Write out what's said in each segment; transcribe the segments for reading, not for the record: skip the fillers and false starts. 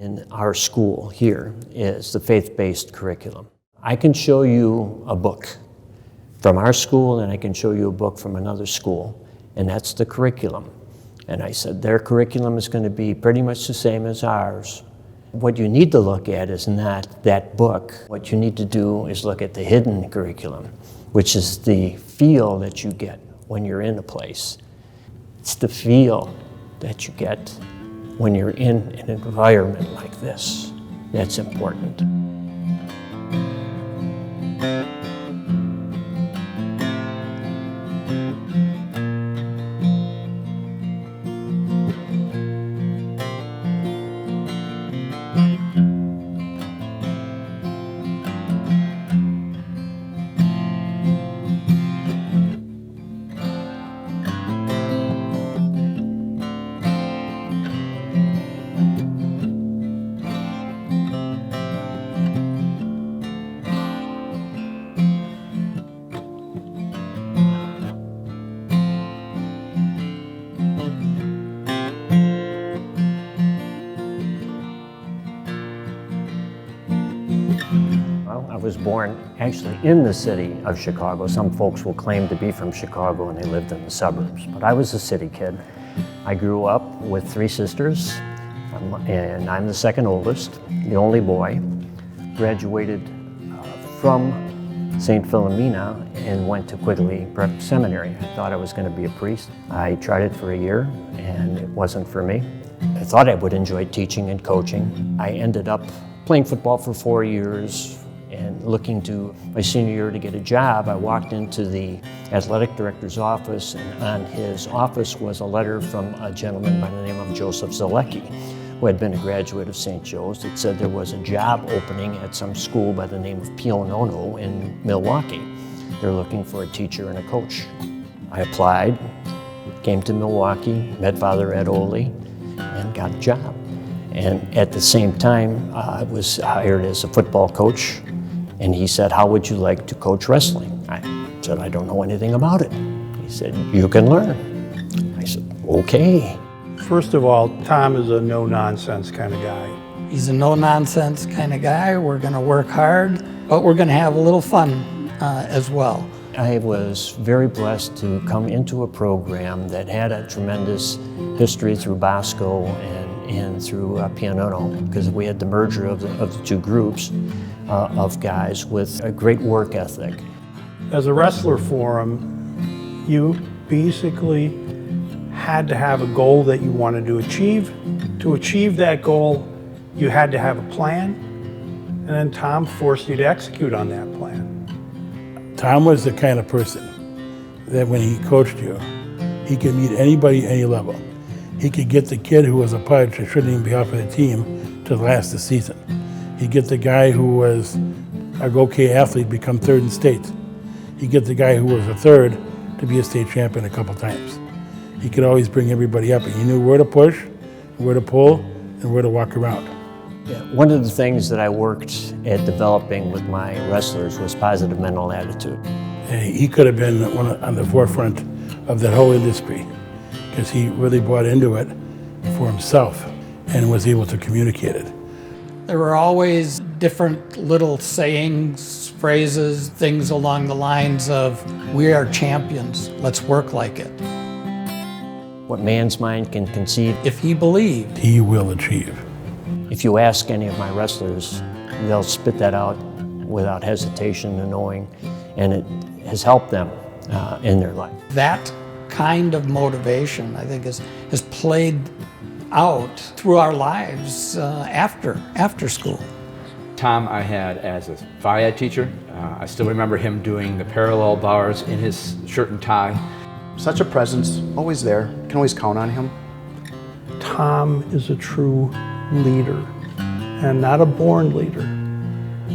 in our school here is the faith-based curriculum. I can show you a book from our school and I can show you a book from another school, and that's the curriculum. And I said, their curriculum is going to be pretty much the same as ours. What you need to look at is not that book. What you need to do is look at the hidden curriculum, which is the feel that you get when you're in a place. It's the feel that you get when you're in an environment like this that's important. I was born actually in the city of Chicago. Some folks will claim to be from Chicago and they lived in the suburbs, but I was a city kid. I grew up with 3 sisters, and I'm the second oldest, the only boy. Graduated from St. Philomena and went to Quigley Prep Seminary. I thought I was going to be a priest. I tried it for a year and it wasn't for me. I thought I would enjoy teaching and coaching. I ended up playing football for 4 years and looking to my senior year to get a job. I walked into the athletic director's office, and on his office was a letter from a gentleman by the name of Joseph Zalecki, who had been a graduate of St. Joe's. It said there was a job opening at some school by the name of Pionono in Milwaukee. They're looking for a teacher and a coach. I applied, came to Milwaukee, met Father Ed Oley, and got a job. And at the same time, I was hired as a football coach, and he said, how would you like to coach wrestling? I said, I don't know anything about it. He said, you can learn. I said, okay. First of all, Tom is a no-nonsense kind of guy. He's a no-nonsense kind of guy. We're going to work hard, but we're going to have a little fun as well. I was very blessed to come into a program that had a tremendous history through Bosco and through Pionono, because we had the merger of the 2 groups of guys with a great work ethic. As a wrestler for him, you basically had to have a goal that you wanted to achieve. To achieve that goal, you had to have a plan, and then Tom forced you to execute on that plan. Tom was the kind of person that when he coached you, he could meet anybody, any level. He could get the kid who was a pudge that shouldn't even be off of the team to last the season. He'd get the guy who was a okay athlete become 3rd in state. He'd get the guy who was a 3rd to be a state champion a couple times. He could always bring everybody up, and he knew where to push, where to pull, and where to walk around. Yeah, one of the things that I worked at developing with my wrestlers was positive mental attitude. And he could have been on the forefront of that whole industry, because he really bought into it for himself and was able to communicate it. There were always different little sayings, phrases, things along the lines of, we are champions, let's work like it. What man's mind can conceive, If he believed, He will achieve. if you ask any of my wrestlers, they'll spit that out without hesitation and knowing, and it has helped them in their life. that kind of motivation, I think, has played out through our lives after school. Tom I had as a phy ed teacher. I still remember him doing the parallel bars in his shirt and tie. Such a presence, always there, can always count on him. Tom is a true leader, and not a born leader,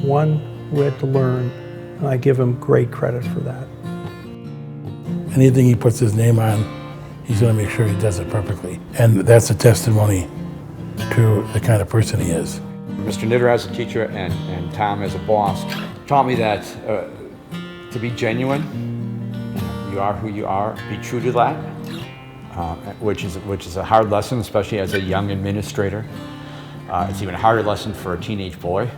one who had to learn, and I give him great credit for that. Anything he puts his name on, he's going to make sure he does it perfectly. And that's a testimony to the kind of person he is. Mr. Knitter as a teacher and Tom as a boss taught me that to be genuine, you are who you are, be true to that, which is a hard lesson, especially as a young administrator. It's even a harder lesson for a teenage boy.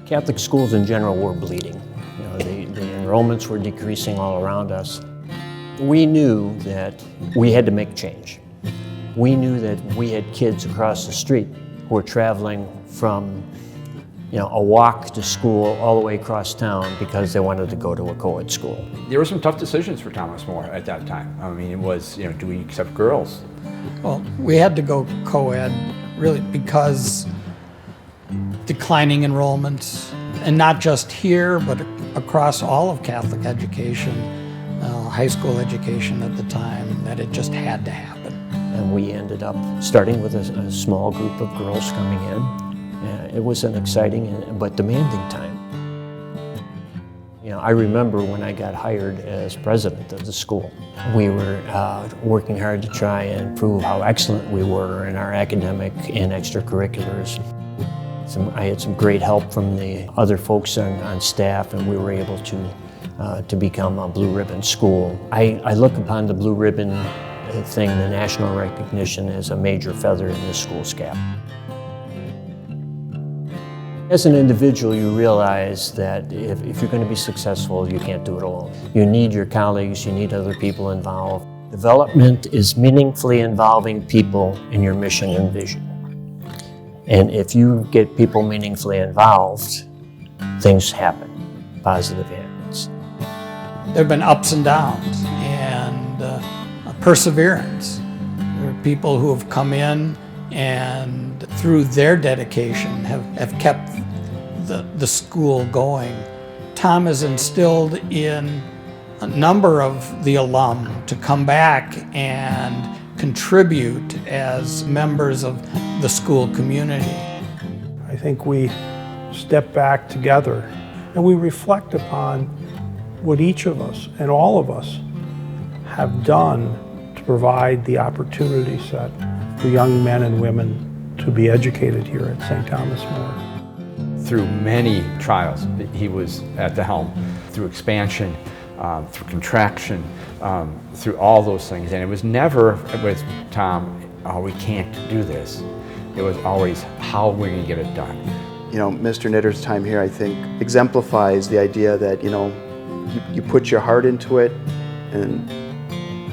Catholic schools in general were bleeding. You know, the enrollments were decreasing all around us. We knew that we had to make change. We knew that we had kids across the street who were traveling from, you know, a walk to school all the way across town because they wanted to go to a co-ed school. There were some tough decisions for Thomas More at that time. I mean, it was, you know, do we accept girls? Well, we had to go co-ed really because declining enrollments, and not just here, but across all of Catholic education, high school education at the time, that it just had to happen. And we ended up starting with a small group of girls coming in. It was an exciting but demanding time. You know, I remember when I got hired as president of the school, we were working hard to try and prove how excellent we were in our academic and extracurriculars. I had some great help from the other folks on staff, and we were able to become a Blue Ribbon school. I look upon the Blue Ribbon thing, the national recognition, as a major feather in this school's cap. As an individual, you realize that if you're going to be successful, you can't do it alone. You need your colleagues, you need other people involved. Development is meaningfully involving people in your mission and vision. And if you get people meaningfully involved, things happen, positive happens. There have been ups and downs and perseverance. There are people who have come in and through their dedication have kept the school going. Tom has instilled in a number of the alum to come back and contribute as members of the school community. I think we step back together and we reflect upon what each of us and all of us have done to provide the opportunity set for young men and women to be educated here at St. Thomas More. Through many trials, he was at the helm, through expansion, through contraction, through all those things. And it was never with Tom, oh, we can't do this. It was always, how are we going to get it done? You know, Mr. Knitter's time here, I think, exemplifies the idea that, you know, you put your heart into it and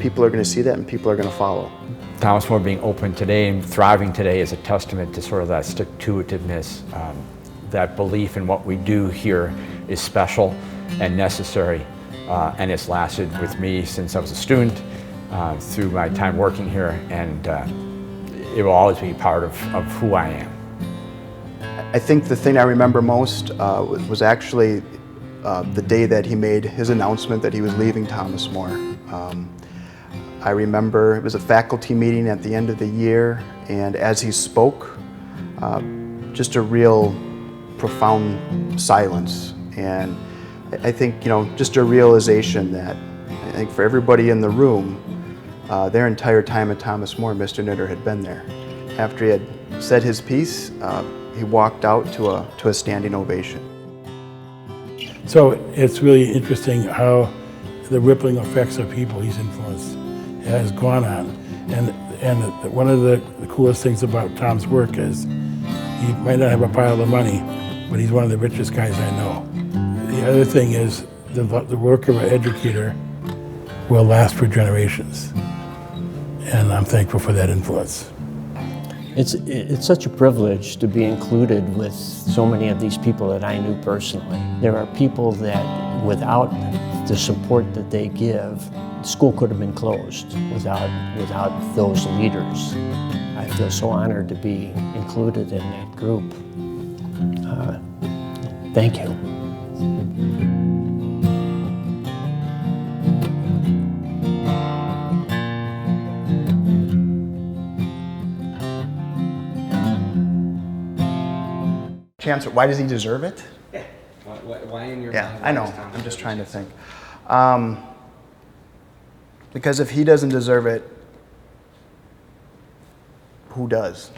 people are going to see that and people are going to follow. Thomas More being open today and thriving today is a testament to sort of that stick-to-itiveness, that belief in what we do here is special and necessary, and it's lasted with me since I was a student, through my time working here, and it will always be part of who I am. I think the thing I remember most was actually the day that he made his announcement that he was leaving Thomas More. I remember it was a faculty meeting at the end of the year, and as he spoke, just a real profound silence. And I think, you know, just a realization that I think for everybody in the room, their entire time at Thomas More, Mr. Knitter had been there. After he had said his piece, he walked out to a standing ovation. So it's really interesting how the rippling effects of people he's influenced has gone on. And one of the coolest things about Tom's work is he might not have a pile of money, but he's one of the richest guys I know. The other thing is the work of an educator will last for generations. And I'm thankful for that influence. It's such a privilege to be included with so many of these people that I knew personally. There are people that without the support that they give, school could have been closed without those leaders. I feel so honored to be included in that group. Thank you. Chancellor, why does he deserve it? Yeah. Why in your Yeah, mind? I know. I'm just trying to think. Because if he doesn't deserve it, who does?